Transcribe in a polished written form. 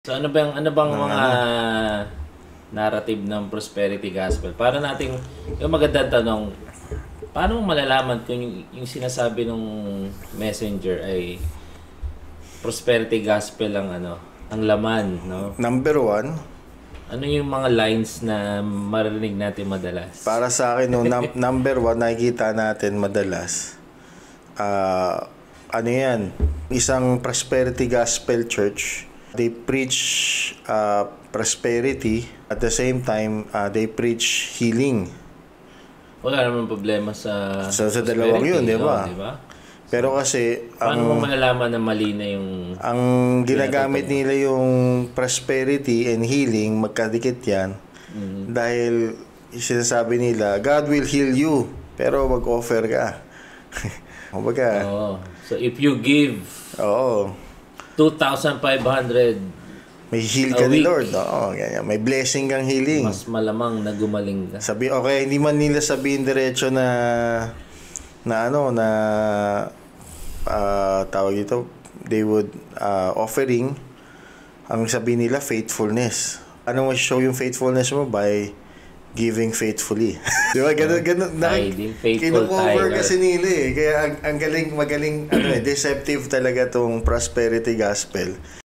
So ano bang mga narrative ng prosperity gospel? Para nating yung magandang tanong, paano mo malalaman kung yung sinasabi ng messenger ay prosperity gospel ang ang laman, no? Number one, Ano yung mga lines na maririnig natin madalas? para sa akin, no, number one, nakikita natin madalas, ano yan, isang prosperity gospel church. They preach prosperity, at the same time, they preach healing. Wala naman problema sa dalawang yun, di ba? Di ba? Pero kasi, Paano mo malalaman na mali na yung ang ginagamit nila yung prosperity and healing, magkadikit yan. Dahil sinasabi nila, God will heal you, pero mag-offer ka. Kumbaga, So if you give oo, 2,500, may heal A ka ni week. Lord. Oo, ganyan. May blessing kang healing. mas malamang na gumaling ka. Okay, hindi man nila sabihin diretso na tawag ito, they would offering, ang sabihin nila faithfulness. Ano mo show yung faithfulness mo? By giving faithfully. Di ba? Ganun. Tithing, faithful Kino-cover tither. kasi nila eh. Kaya ang galing, magaling, deceptive talaga tong prosperity gospel.